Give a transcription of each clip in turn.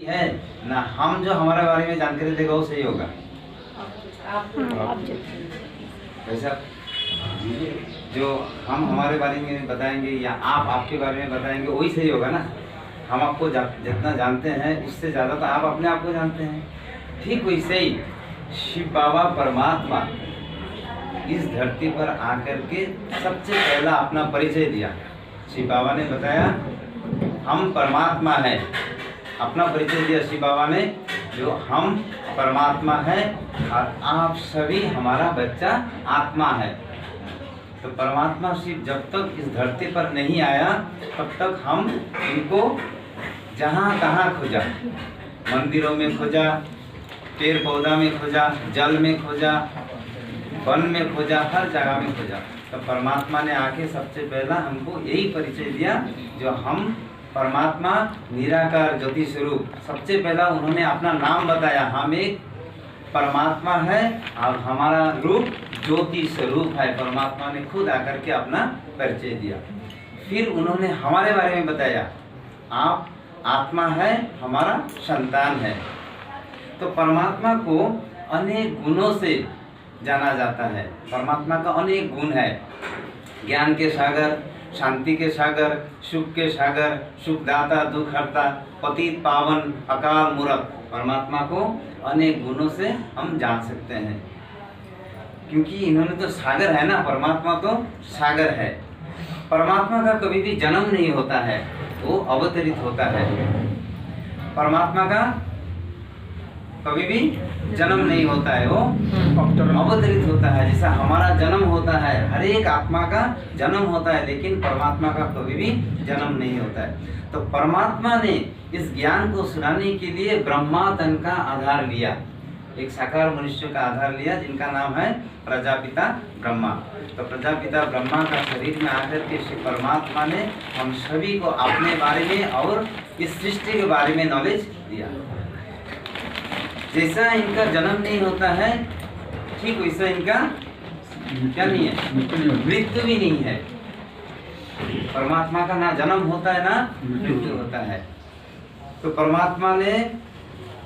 है ना, हम जो हमारे बारे में जानकारी देगा वो सही होगा। वैसा जो हम हमारे बारे में बताएंगे या आप आपके बारे में बताएंगे वही सही होगा ना। हम आपको जितना जानते हैं उससे ज़्यादा तो आप अपने आप को जानते हैं। ठीक वैसे ही शिव बाबा परमात्मा इस धरती पर आकर के सबसे पहला अपना परिचय दिया। शिव बाबा ने बताया हम परमात्मा है, अपना परिचय दिया शिव बाबा ने, जो हम परमात्मा है और आप सभी हमारा बच्चा आत्मा है। तो परमात्मा शिव जब तक इस धरती पर नहीं आया तब तक हम इनको जहाँ तहाँ खोजा, मंदिरों में खोजा, पेड़ पौधा में खोजा, जल में खोजा, वन में खोजा, हर जगह में खोजा। तो परमात्मा ने आके सबसे पहला हमको यही परिचय दिया जो हम परमात्मा निराकार ज्योति स्वरूप। सबसे पहला उन्होंने अपना नाम बताया, हम एक परमात्मा है और हमारा रूप ज्योति स्वरूप है। परमात्मा ने खुद आकर के अपना परिचय दिया। फिर उन्होंने हमारे बारे में बताया, आप आत्मा है, हमारा संतान है। तो परमात्मा को अनेक गुणों से जाना जाता है। परमात्मा का अनेक गुण है, ज्ञान के सागर, शांति के सागर, सुख के सागर, सुखदाता दुखहर्ता, पतित पावन, अकाल मूरत। परमात्मा को अनेक गुणों से हम जान सकते हैं, क्योंकि इन्होंने तो सागर है ना, परमात्मा तो सागर है। परमात्मा का कभी भी जन्म नहीं होता है, वो अवतरित होता है। परमात्मा का कभी भी जन्म नहीं होता है, वो अवतरित होता है। जैसा हमारा जन्म होता है, हर एक आत्मा का जन्म होता है, लेकिन परमात्मा का कभी भी जन्म नहीं होता है। तो परमात्मा ने इस ज्ञान को सुनाने के लिए ब्रह्मा तन का आधार लिया, एक साकार मनुष्य का आधार लिया, जिनका नाम है प्रजापिता ब्रह्मा। तो प्रजापिता ब्रह्मा का शरीर में आकर के श्री परमात्मा ने हम सभी को अपने बारे में और इस सृष्टि के बारे में नॉलेज दिया। जैसा इनका जन्म नहीं होता है, ठीक वैसा इनका क्या नहीं है, मृत्यु भी नहीं है। परमात्मा का ना जन्म होता है ना मृत्यु होता है। तो परमात्मा ने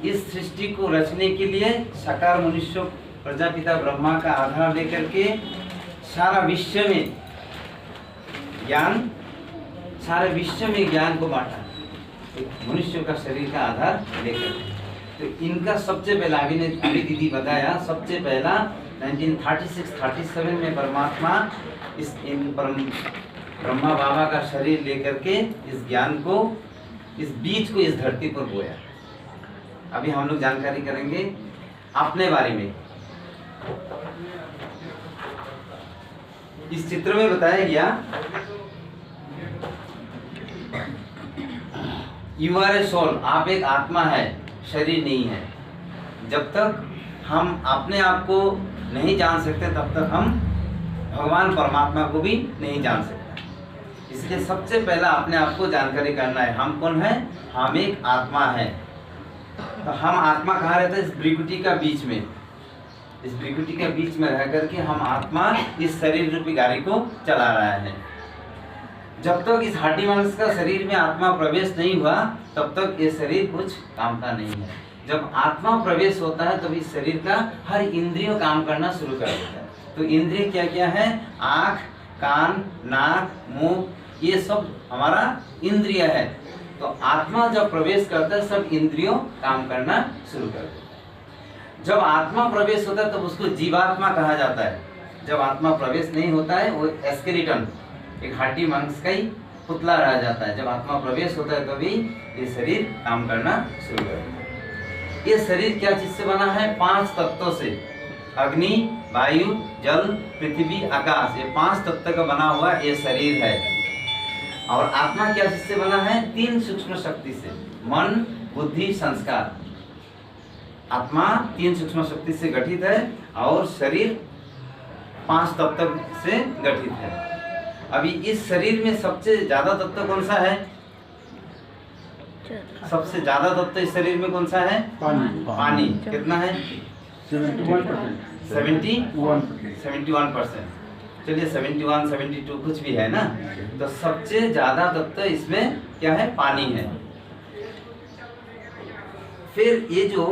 इस सृष्टि को रचने के लिए साकार मनुष्य प्रजापिता ब्रह्मा का आधार लेकर के सारा विश्व में ज्ञान, सारे विश्व में ज्ञान को बांटा, मनुष्य का शरीर का आधार लेकर। तो इनका सबसे पहला अभी दीदी बताया, सबसे पहला 1936-37 में परमात्मा इस ब्रह्मा बाबा का शरीर लेकर के इस ज्ञान को, इस बीज को इस धरती पर बोया। अभी हम लोग जानकारी करेंगे अपने बारे में। इस चित्र में बताया गया, यू आर ए सोल, आप एक आत्मा है, शरीर नहीं है। जब तक हम अपने आप को नहीं जान सकते तब तक हम भगवान परमात्मा को भी नहीं जान सकते। इसलिए सबसे पहला अपने आप को जानकारी करना है, हम कौन है, हम एक आत्मा है। तो हम आत्मा कहाँ रहते हैं, इस भ्रिकुटी का बीच में, इस भ्रिकुटी के बीच में रह करके हम आत्मा इस शरीर रूपी गाड़ी को चला रहा है। जब तक इस हड्डी मांस का शरीर में आत्मा प्रवेश नहीं हुआ तब तक ये शरीर कुछ काम का नहीं है। जब आत्मा प्रवेश होता है तब इस शरीर का हर इंद्रिय काम करना शुरू कर देता है। तो इंद्रिय क्या क्या है, आँख, कान, नाक, मुंह, ये सब हमारा इंद्रिय है। तो आत्मा जब प्रवेश करता है सब इंद्रियों काम करना शुरू कर देता है। जब आत्मा प्रवेश होता है तब उसको जीवात्मा कहा जाता है। जब आत्मा प्रवेश नहीं होता है वो स्केलेटन, एक हड्डी मांस का ही पुतला रह जाता है। जब आत्मा प्रवेश होता है तभी ये शरीर काम करना शुरू करता है। ये शरीर क्या चीज से बना है, 5 तत्वों से, अग्नि, वायु, जल, पृथ्वी, आकाश, ये 5 तत्व का बना हुआ ये शरीर है। और आत्मा क्या चीज से बना है, 3 सूक्ष्म शक्ति से, मन, बुद्धि, संस्कार। आत्मा 3 सूक्ष्म शक्ति से गठित है और शरीर 5 तत्व से गठित है। अभी इस शरीर में सबसे ज्यादा तत्व कौन सा है, सबसे ज्यादा तत्व इस शरीर में कौन सा है, पानी। कितना है, 71%। चलिए 71, 72 कुछ भी है ना। तो सबसे ज्यादा तत्व इसमें क्या है, पानी है। फिर ये जो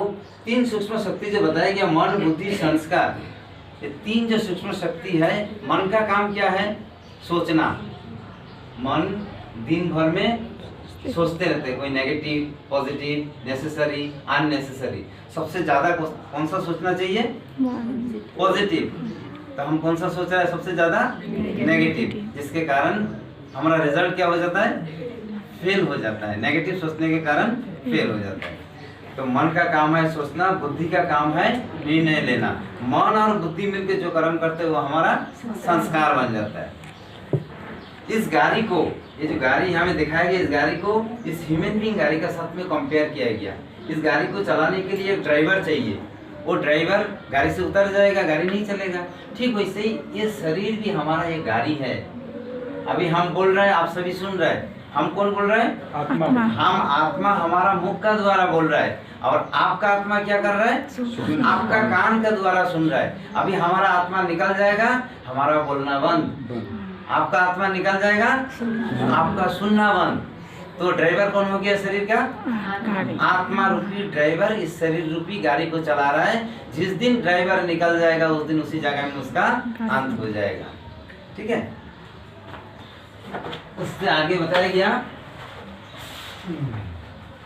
3 सूक्ष्म शक्ति जो बताया गया, मन बुद्धि संस्कार, ये 3 जो सूक्ष्म शक्ति है, मन का काम क्या है? सोचना। मन दिन भर में सोचते रहते हैं, कोई नेगेटिव, पॉजिटिव, नेसेसरी, अननेसेसरी। सबसे ज्यादा कौन सा सोचना चाहिए? पॉजिटिव। तो हम कौन सा सोच रहे हैं सबसे ज्यादा? नेगेटिव, जिसके कारण हमारा रिजल्ट क्या हो जाता है? फेल हो जाता है। नेगेटिव सोचने के कारण फेल हो जाता है। तो मन का काम है सोचना, बुद्धि का काम है निर्णय लेना। मन और बुद्धि मिलकर जो कर्म करते हैं वो हमारा संस्कार बन जाता है। इस गाड़ी को, ये जो गाड़ी यहाँ में दिखाया गया, इस गाड़ी को इस ह्यूमन बीइंग गाड़ी का साथ में कंपेयर किया गया। इस गाड़ी को चलाने के लिए एक ड्राइवर चाहिए। वो ड्राइवर गाड़ी से उतर जाएगा, गाड़ी नहीं चलेगा। ठीक वैसे ही ये शरीर भी हमारा एक गाड़ी है। अभी हम बोल रहे हैं, आप सभी सुन रहे हैं। हम कौन बोल रहे हैं? आत्मा। हम आत्मा हमारा मुख का द्वारा बोल रहा है, और आपका आत्मा क्या कर रहा है? आपका कान का द्वारा सुन रहा है। अभी हमारा आत्मा निकल जाएगा, हमारा बोलना बंद। आपका आत्मा निकल जाएगा, आपका सुनना बंद। तो ड्राइवर कौन हो गया शरीर का? आत्मा रूपी ड्राइवर इस शरीर रूपी गाड़ी को चला रहा है। जिस दिन ड्राइवर निकल जाएगा उस दिन उसी जगह में उसका अंत हो जाएगा। ठीक है। उससे आगे बताया गया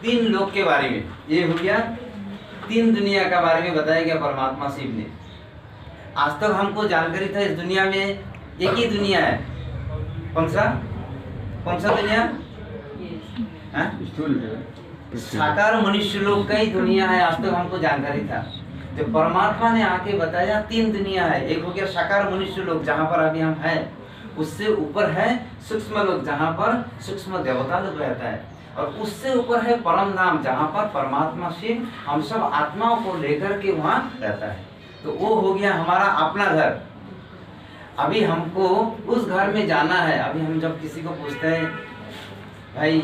3 लोक के बारे में। ये हो गया 3 दुनिया का बारे में बताया गया परमात्मा शिव ने। आज तक हमको जानकारी था इस दुनिया में एक ही दुनिया है। कौन सा दुनिया? साकार मनुष्य लोग का ही दुनिया है। आज तक हमको जानकारी था। जो परमात्मा ने आके बताया 3 दुनिया है। एक हो गया साकार मनुष्य लोग, जहाँ पर अभी हम हैं। उससे ऊपर है सूक्ष्म लोग, जहाँ पर सूक्ष्म देवता लोग रहता है। और उससे ऊपर है परम धाम, जहाँ पर परमात्मा शिव हम सब आत्माओं को लेकर के वहाँ रहता है। तो वो हो गया हमारा अपना घर। अभी हमको उस घर में जाना है। अभी हम जब किसी को पूछते हैं भाई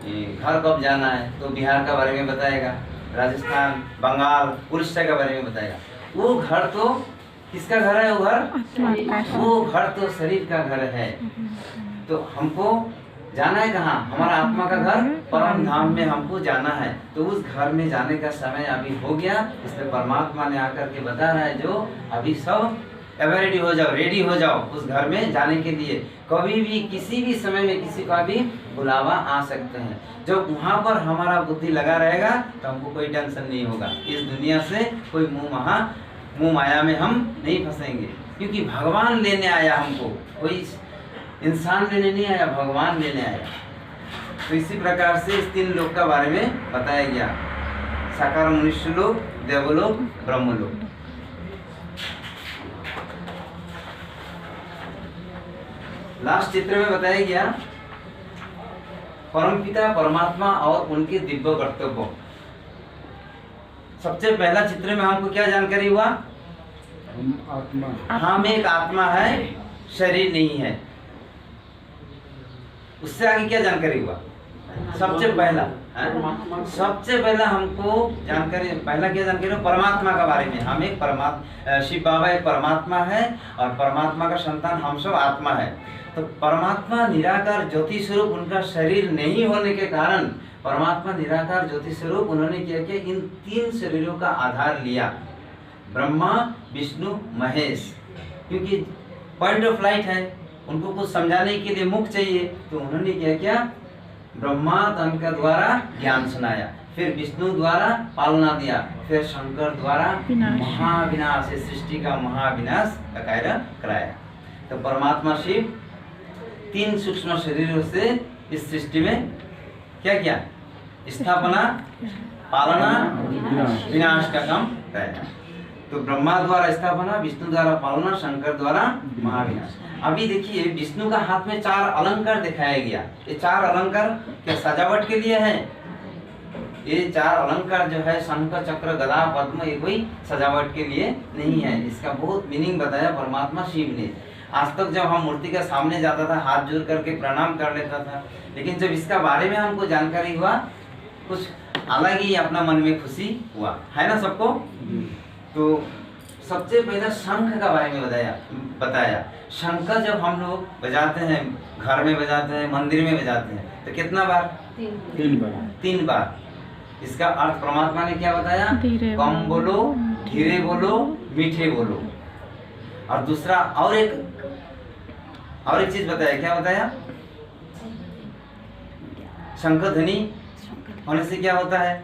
घर कब जाना है, तो बिहार का बारे में बताएगा, राजस्थान, बंगाल, उड़ीसा के बारे में बताएगा। वो घर तो किसका घर है? वो घर तो शरीर का घर है। तो हमको जाना है कहाँ? हमारा आत्मा का घर परम धाम में हमको जाना है। तो उस घर में जाने का समय अभी हो गया। इसलिए परमात्मा ने आकर के बता रहा है, जो अभी सब रेडी हो जाओ, रेडी हो जाओ उस घर में जाने के लिए। कभी भी किसी भी समय में किसी का भी बुलावा आ सकते हैं। जब वहाँ पर हमारा बुद्धि लगा रहेगा तो हमको कोई टेंशन नहीं होगा। इस दुनिया से कोई मुँह माया में हम नहीं फंसेंगे, क्योंकि भगवान लेने आया हमको। कोई इंसान लेने नहीं आया, भगवान लेने आया। तो इसी प्रकार से इस 3 लोक का बारे में बताया गया। साकार मनुष्य लोक, देवलोक, ब्रह्मलोक। लास्ट चित्र में बताया गया परमपिता परमात्मा और उनके दिव्य कर्तव्य। सबसे पहला चित्र में हमको क्या जानकारी हुआ? हम एक आत्मा है, शरीर नहीं है। उससे आगे क्या जानकारी हुआ? सबसे पहला हमको जानकारी, पहला क्या जानकारी हुआ? परमात्मा का बारे में। हम एक शिव बाबा एक परमात्मा है, और परमात्मा का संतान हम सब आत्मा है। तो परमात्मा निराकार ज्योति स्वरूप, उनका शरीर नहीं होने के कारण परमात्मा निराकार ज्योति स्वरूप उन्होंने क्या किया? इन 3 शरीरों का आधार लिया, ब्रह्मा, विष्णु, महेश। क्योंकि पॉइंट ऑफ लाइट है, उनको कुछ समझाने के लिए मुख चाहिए। तो उन्होंने क्या किया? ब्रह्मा तन का द्वारा ज्ञान सुनाया, फिर विष्णु द्वारा पालना दिया, फिर शंकर द्वारा महाविनाश, सृष्टि का महाविनाश का कार्य कराया। तो परमात्मा शिव 3 सूक्ष्म शरीरों से इस सृष्टि में क्या किया? स्थापना, पालना, विनाश का काम कराया। तो ब्रह्मा द्वारा स्थापना, विष्णु द्वारा पालना, शंकर द्वारा महाविनाश। अभी देखिए विष्णु का हाथ में 4 अलंकार दिखाया गया। ये 4 अलंकार क्या सजावट के लिए है? ये 4 अलंकार जो है शंख, चक्र, गदा, पद्म, ये कोई सजावट के लिए नहीं है। इसका बहुत मीनिंग बताया परमात्मा शिव ने। आज तक जब हम मूर्ति के सामने जाता था, हाथ जोड़ करके प्रणाम कर लेता था, लेकिन जब इसका बारे में हमको जानकारी हुआ, कुछ अलग ही अपना मन में खुशी हुआ, है ना सबको। तो सबसे पहले शंख का बारे में बताया। शंख जब हम लोग बजाते हैं, घर में बजाते हैं, मंदिर में बजाते हैं, तो कितना बार? 3 बार। इसका अर्थ परमात्मा ने क्या बताया? कम बोलो, धीरे बोलो, मीठे बोलो। और दूसरा और एक चीज बताया, क्या बताया? शंख ध्वनि होने से क्या होता है?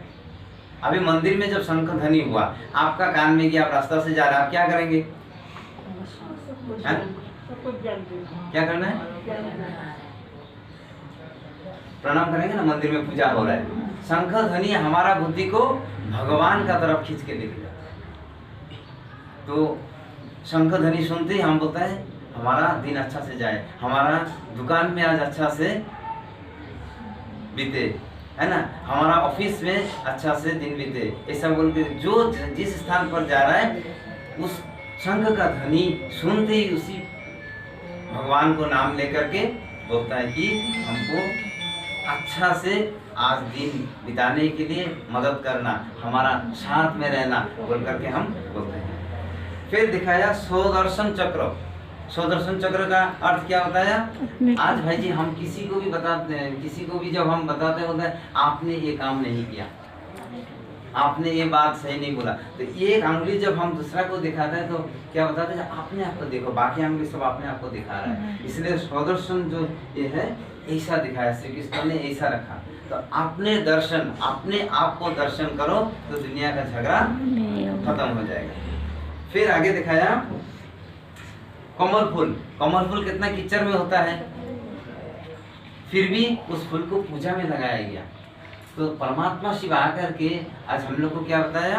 अभी मंदिर में जब शंख ध्वनि हुआ, आपका कान में गया, आप रास्ता से जा रहे हैं, आप क्या करेंगे? क्या करना है? प्रणाम करेंगे ना, मंदिर में पूजा हो रहा है। शंख ध्वनि हमारा बुद्धि को भगवान का तरफ खींच के लेके जाता है। तो शंख ध्वनि सुनते ही हम बोलते हैं हमारा दिन अच्छा से जाए, हमारा दुकान में आज अच्छा से बीते, है ना, हमारा ऑफिस में अच्छा से दिन बीते, ऐसा बोल के जो जिस स्थान पर जा रहा है उस शंख का ध्वनि सुनते ही उसी भगवान को नाम लेकर के बोलता है कि हमको अच्छा से आज दिन बिताने के लिए मदद करना, हमारा साथ में रहना बोल करके हम बोलते हैं। फिर दिखाया स्वदर्शन चक्र। स्वदर्शन चक्र का अर्थ क्या बताया? आज भाई जी हम किसी को भी बताते हैं, किसी को भी जब हम बताते होते हैं आपने ये काम नहीं किया, आपने ये बात सही नहीं बोला, तो एक अंगुली जब हम दूसरा को दिखाते हैं तो क्या बताते हैं? आपने आपको देखो, बाकी अंगुली सब अपने आप को दिखा रहा है। इसलिए स्वदर्शन जो ये है ऐसा दिखाया, श्री कृष्ण ने ऐसा रखा। तो अपने दर्शन, अपने आप को दर्शन करो तो दुनिया का झगड़ा खत्म हो जाएगा। फिर आगे दिखाया कमल फूल। कमल फूल कितना कीचड़ में होता है, फिर भी उस फूल को पूजा में लगाया गया। तो परमात्मा शिव आकर के आज हम लोग को क्या बताया?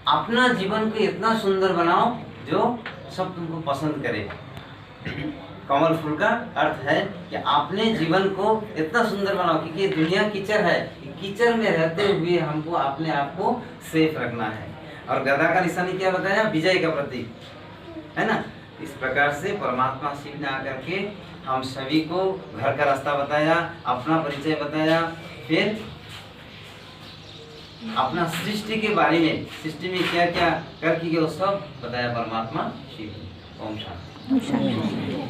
अपना जीवन को इतना सुंदर बनाओ जो सब तुमको पसंद करे। कमल फूल का अर्थ है कि अपने जीवन को इतना सुंदर बनाओ, क्योंकि दुनिया कीचड़ है, कीचड़ में रहते हुए हमको अपने आप को सेफ रखना है। और गदा का निशानी क्या बताया? विजय का प्रतीक, है ना। इस प्रकार से परमात्मा शिव ने आकर के हम सभी को घर का रास्ता बताया, अपना परिचय बताया, फिर अपना सृष्टि के बारे में, सृष्टि में क्या क्या कर की वो सब बताया परमात्मा शिव ने। ओम शांति।